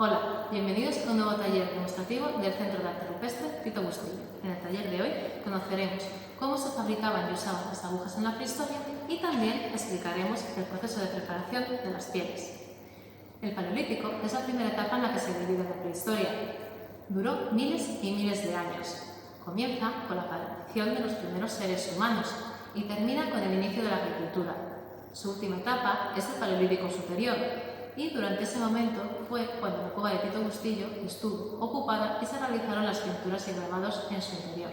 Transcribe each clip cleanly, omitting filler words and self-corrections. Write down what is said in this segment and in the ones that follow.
Hola, bienvenidos a un nuevo taller demostrativo del Centro de Arte Rupestre Tito Bustillo. En el taller de hoy conoceremos cómo se fabricaban y usaban las agujas en la prehistoria y también explicaremos el proceso de preparación de las pieles. El Paleolítico es la primera etapa en la que se divide la prehistoria. Duró miles y miles de años. Comienza con la aparición de los primeros seres humanos y termina con el inicio de la agricultura. Su última etapa es el Paleolítico superior, y durante ese momento fue cuando la cueva de Tito Bustillo estuvo ocupada y se realizaron las pinturas y grabados en su interior.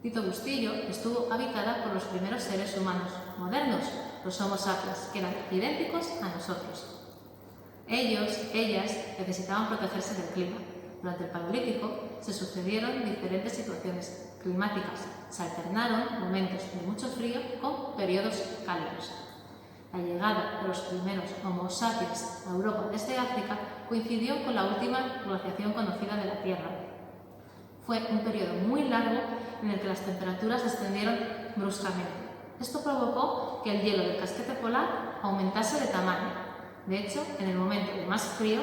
Tito Bustillo estuvo habitada por los primeros seres humanos modernos, los Homo sapiens, que eran idénticos a nosotros. Ellas necesitaban protegerse del clima. Durante el Paleolítico se sucedieron diferentes situaciones climáticas, se alternaron momentos de mucho frío con periodos cálidos. La llegada de los primeros Homo sapiens a Europa desde África coincidió con la última glaciación conocida de la Tierra. Fue un periodo muy largo en el que las temperaturas descendieron bruscamente. Esto provocó que el hielo del casquete polar aumentase de tamaño. De hecho, en el momento de más frío,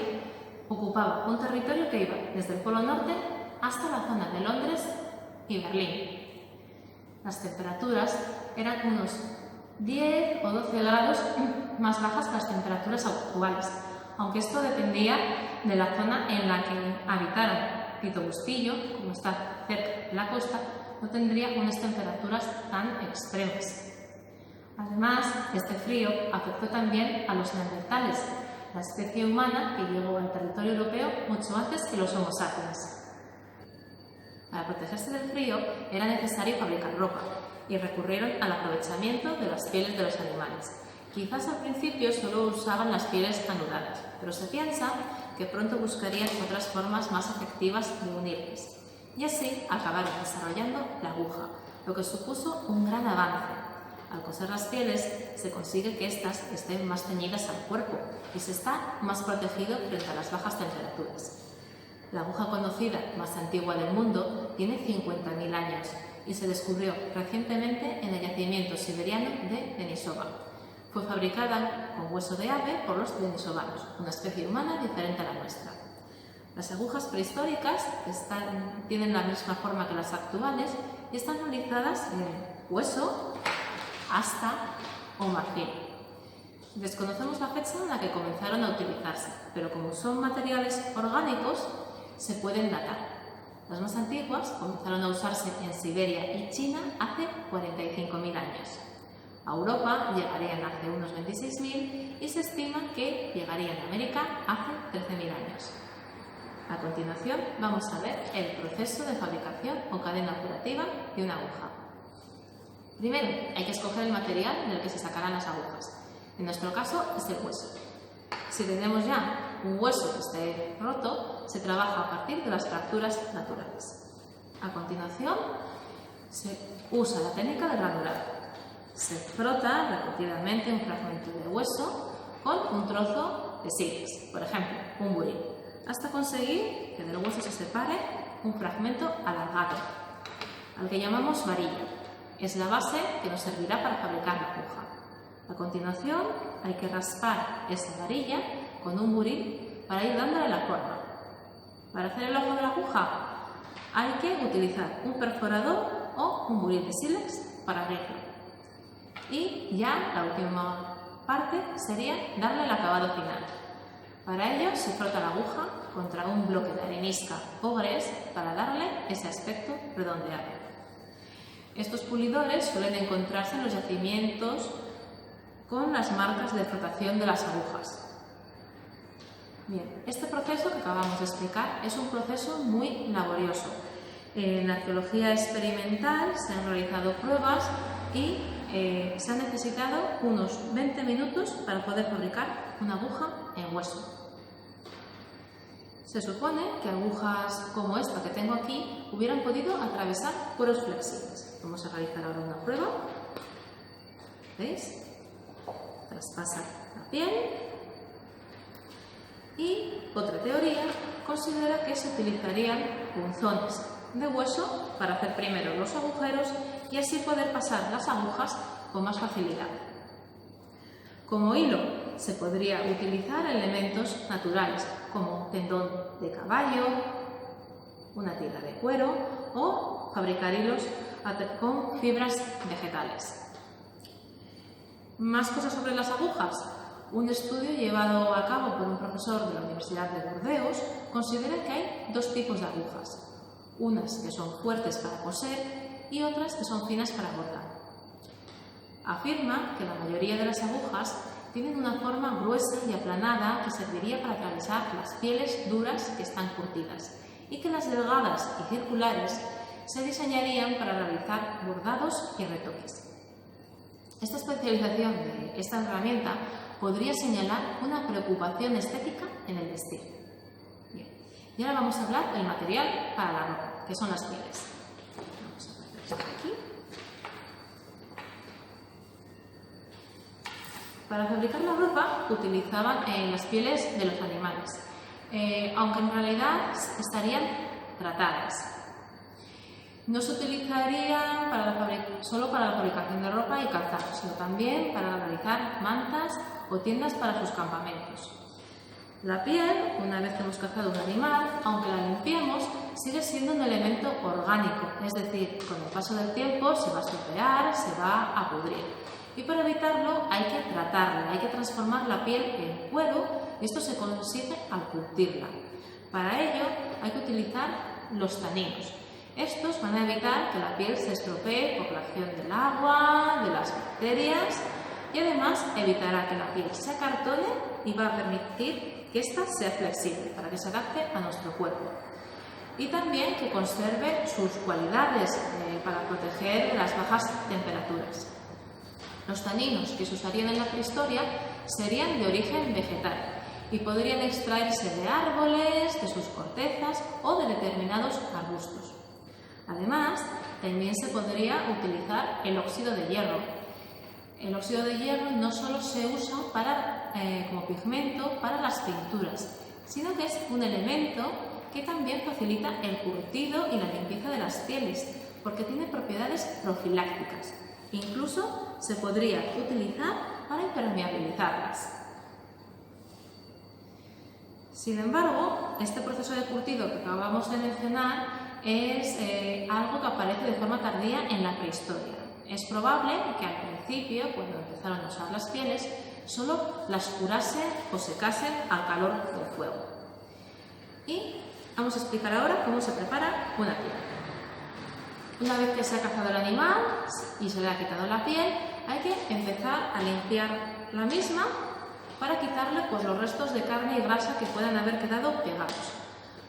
ocupaba un territorio que iba desde el Polo Norte hasta la zona de Londres y Berlín. Las temperaturas eran unos 10 o 12 grados más bajas que las temperaturas actuales, aunque esto dependía de la zona en la que habitaron. Tito Bustillo, como está cerca de la costa, no tendría unas temperaturas tan extremas. Además, este frío afectó también a los neandertales, la especie humana que llegó al territorio europeo mucho antes que los Homo sapiens. Para protegerse del frío era necesario fabricar ropa, y recurrieron al aprovechamiento de las pieles de los animales. Quizás al principio solo usaban las pieles anudadas, pero se piensa que pronto buscarían otras formas más efectivas de unirles. Y así acabaron desarrollando la aguja, lo que supuso un gran avance. Al coser las pieles se consigue que éstas estén más ceñidas al cuerpo y se está más protegido frente a las bajas temperaturas. La aguja conocida más antigua del mundo tiene 50.000 años y se descubrió recientemente en el yacimiento siberiano de Denisova. Fue fabricada con hueso de ave por los denisovanos, una especie humana diferente a la nuestra. Las agujas prehistóricas tienen la misma forma que las actuales y están realizadas en hueso, asta o marfil. Desconocemos la fecha en la que comenzaron a utilizarse, pero como son materiales orgánicos, se pueden datar. Las más antiguas comenzaron a usarse en Siberia y China hace 45.000 años. A Europa llegarían hace unos 26.000 y se estima que llegarían a América hace 13.000 años. A continuación vamos a ver el proceso de fabricación o cadena operativa de una aguja. Primero hay que escoger el material del que se sacarán las agujas. En nuestro caso es el hueso. Si tenemos ya un hueso que esté roto, se trabaja a partir de las fracturas naturales. A continuación, se usa la técnica de granulado. Se frota repetidamente un fragmento de hueso con un trozo de sílex, por ejemplo, un buril, hasta conseguir que del hueso se separe un fragmento alargado, al que llamamos varilla. Es la base que nos servirá para fabricar la aguja. A continuación, hay que raspar esa varilla con un buril para ir dándole la forma. Para hacer el ojo de la aguja hay que utilizar un perforador o un buril de sílex para abrirlo. Y ya la última parte sería darle el acabado final. Para ello se frota la aguja contra un bloque de arenisca o grés para darle ese aspecto redondeado. Estos pulidores suelen encontrarse en los yacimientos con las marcas de frotación de las agujas. Bien, este proceso que acabamos de explicar es un proceso muy laborioso. En la arqueología experimental se han realizado pruebas y se han necesitado unos 20 minutos para poder fabricar una aguja en hueso. Se supone que agujas como esta que tengo aquí hubieran podido atravesar poros flexibles. Vamos a realizar ahora una prueba. ¿Veis? Traspasa la piel. Y otra teoría considera que se utilizarían punzones de hueso para hacer primero los agujeros y así poder pasar las agujas con más facilidad. Como hilo se podría utilizar elementos naturales, como tendón de caballo, una tira de cuero o fabricar hilos con fibras vegetales. Más cosas sobre las agujas. Un estudio llevado a cabo por un profesor de la Universidad de Burdeos considera que hay dos tipos de agujas, unas que son fuertes para coser y otras que son finas para bordar. Afirma que la mayoría de las agujas tienen una forma gruesa y aplanada que serviría para atravesar las pieles duras que están curtidas y que las delgadas y circulares se diseñarían para realizar bordados y retoques. Esta especialización de esta herramienta podría señalar una preocupación estética en el vestir. Bien. Y ahora vamos a hablar del material para la ropa, que son las pieles. Vamos a poner esto aquí. Para fabricar la ropa utilizaban las pieles de los animales, aunque en realidad estarían tratadas. No se utilizarían solo para la fabricación de ropa y calzado, sino también para realizar mantas o tiendas para sus campamentos. La piel, una vez que hemos cazado un animal, aunque la limpiemos, sigue siendo un elemento orgánico, es decir, con el paso del tiempo se va a estropear, se va a pudrir. Y para evitarlo hay que tratarla, hay que transformar la piel en cuero y esto se consigue al curtirla. Para ello hay que utilizar los taninos. Estos van a evitar que la piel se estropee por la acción del agua, de las bacterias y además evitará que la piel se acartone y va a permitir que ésta sea flexible para que se adapte a nuestro cuerpo. Y también que conserve sus cualidades para proteger de las bajas temperaturas. Los taninos que se usarían en la prehistoria serían de origen vegetal y podrían extraerse de árboles, de sus cortezas o de determinados arbustos. Además, también se podría utilizar el óxido de hierro. El óxido de hierro no solo se usa como pigmento para las pinturas, sino que es un elemento que también facilita el curtido y la limpieza de las pieles, porque tiene propiedades profilácticas. Incluso se podría utilizar para impermeabilizarlas. Sin embargo, este proceso de curtido que acabamos de mencionar es algo que aparece de forma tardía en la prehistoria. Es probable que al principio, cuando empezaron a usar las pieles, solo las curasen o secasen al calor del fuego. Y vamos a explicar ahora cómo se prepara una piel. Una vez que se ha cazado el animal y se le ha quitado la piel, hay que empezar a limpiar la misma para quitarle los restos de carne y grasa que puedan haber quedado pegados.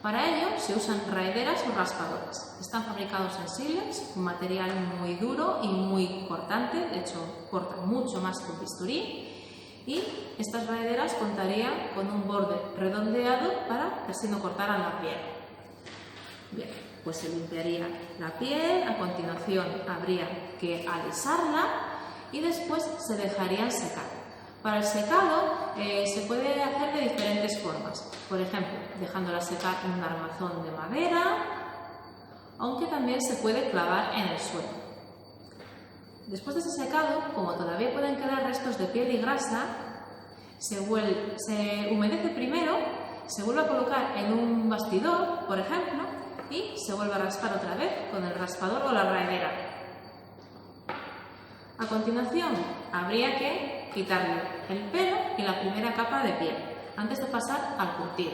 Para ello se usan raederas o raspadores. Están fabricados en sílex, un material muy duro y muy cortante, de hecho cortan mucho más que un bisturí. Y estas raederas contarían con un borde redondeado para que así no cortaran la piel. Bien, pues se limpiaría la piel, a continuación habría que alisarla y después se dejarían secar. Para el secado se puede hacer de diferentes formas, por ejemplo, dejándola secar en un armazón de madera, aunque también se puede clavar en el suelo. Después de ese secado, como todavía pueden quedar restos de piel y grasa, se humedece primero, se vuelve a colocar en un bastidor, por ejemplo, y se vuelve a raspar otra vez con el raspador o la raedera. A continuación, habría que quitarle el pelo y la primera capa de piel, antes de pasar al curtido.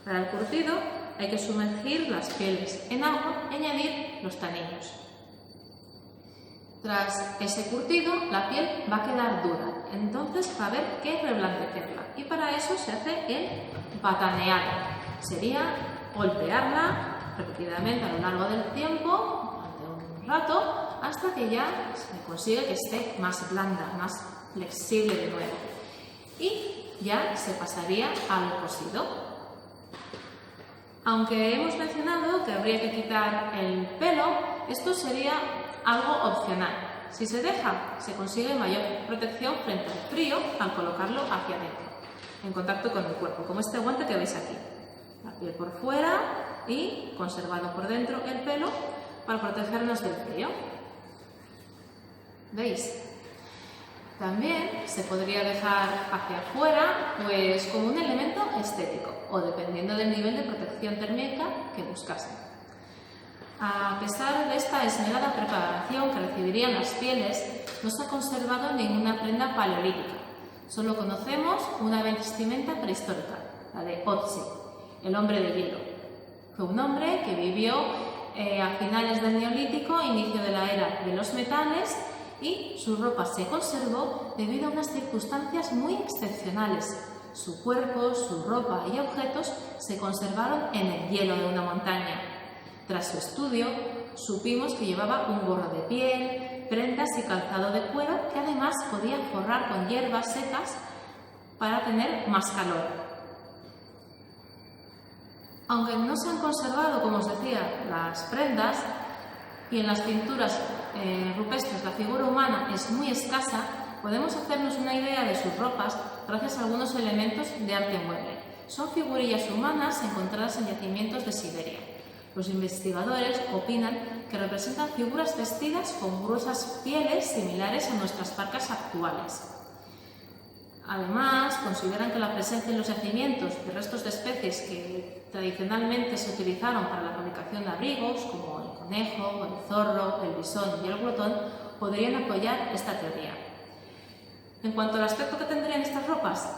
Para el curtido hay que sumergir las pieles en agua y añadir los taninos. Tras ese curtido, la piel va a quedar dura, entonces va a haber que reblandecerla y para eso se hace el bataneado. Sería golpearla repetidamente a lo largo del tiempo, durante un rato, hasta que ya se consigue que esté más blanda, más flexible de nuevo. Y ya se pasaría al cosido. Aunque hemos mencionado que habría que quitar el pelo, esto sería algo opcional. Si se deja, se consigue mayor protección frente al frío al colocarlo hacia adentro, en contacto con el cuerpo, como este guante que veis aquí. La piel por fuera y conservado por dentro el pelo para protegernos del frío. ¿Veis? También se podría dejar hacia afuera pues, como un elemento estético o dependiendo del nivel de protección térmica que buscasen. A pesar de esta esmerada preparación que recibirían las pieles, no se ha conservado ninguna prenda paleolítica. Solo conocemos una vestimenta prehistórica, la de Otzi, el hombre de hielo. Fue un hombre que vivió a finales del Neolítico, inicio de la era de los metales, y su ropa se conservó debido a unas circunstancias muy excepcionales. Su cuerpo, su ropa y objetos se conservaron en el hielo de una montaña. Tras su estudio, supimos que llevaba un gorro de piel, prendas y calzado de cuero que además podía forrar con hierbas secas para tener más calor. Aunque no se han conservado, como os decía, las prendas y en las pinturas rupestres la figura humana es muy escasa, podemos hacernos una idea de sus ropas gracias a algunos elementos de arte mueble. Son figurillas humanas encontradas en yacimientos de Siberia. Los investigadores opinan que representan figuras vestidas con gruesas pieles similares a nuestras parcas actuales. Además, consideran que la presencia en los yacimientos de restos de especies que tradicionalmente se utilizaron para la fabricación de abrigos, como el conejo, el zorro, el bisón y el glotón, podrían apoyar esta teoría. En cuanto al aspecto que tendrían estas ropas,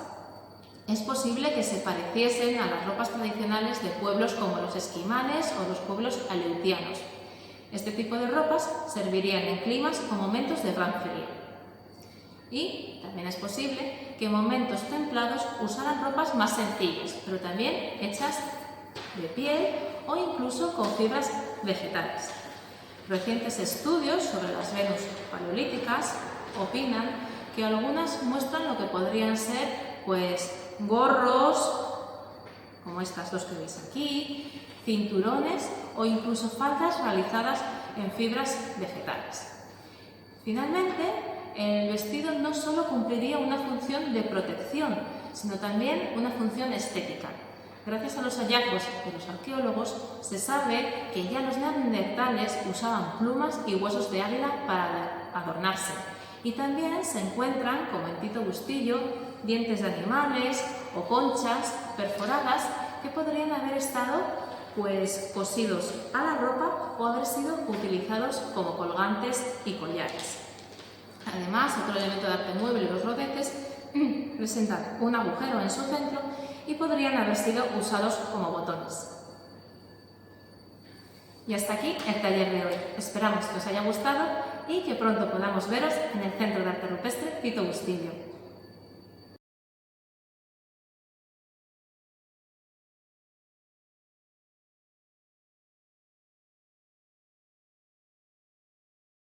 es posible que se pareciesen a las ropas tradicionales de pueblos como los esquimales o los pueblos aleutianos. Este tipo de ropas servirían en climas o momentos de gran frío. Y también es posible que en momentos templados usaran ropas más sencillas, pero también hechas de piel o incluso con fibras vegetales. Recientes estudios sobre las Venus paleolíticas opinan que algunas muestran lo que podrían ser gorros, como estas dos que veis aquí, cinturones o incluso faldas realizadas en fibras vegetales. Finalmente, el vestido no solo cumpliría una función de protección, sino también una función estética. Gracias a los hallazgos de los arqueólogos, se sabe que ya los neandertales usaban plumas y huesos de águila para adornarse. Y también se encuentran, como en Tito Bustillo, dientes de animales o conchas perforadas que podrían haber estado cosidos a la ropa o haber sido utilizados como colgantes y collares. Además, otro elemento de arte mueble, los rodetes, presentan un agujero en su centro y podrían haber sido usados como botones. Y hasta aquí el taller de hoy. Esperamos que os haya gustado y que pronto podamos veros en el Centro de Arte Rupestre Tito Bustillo.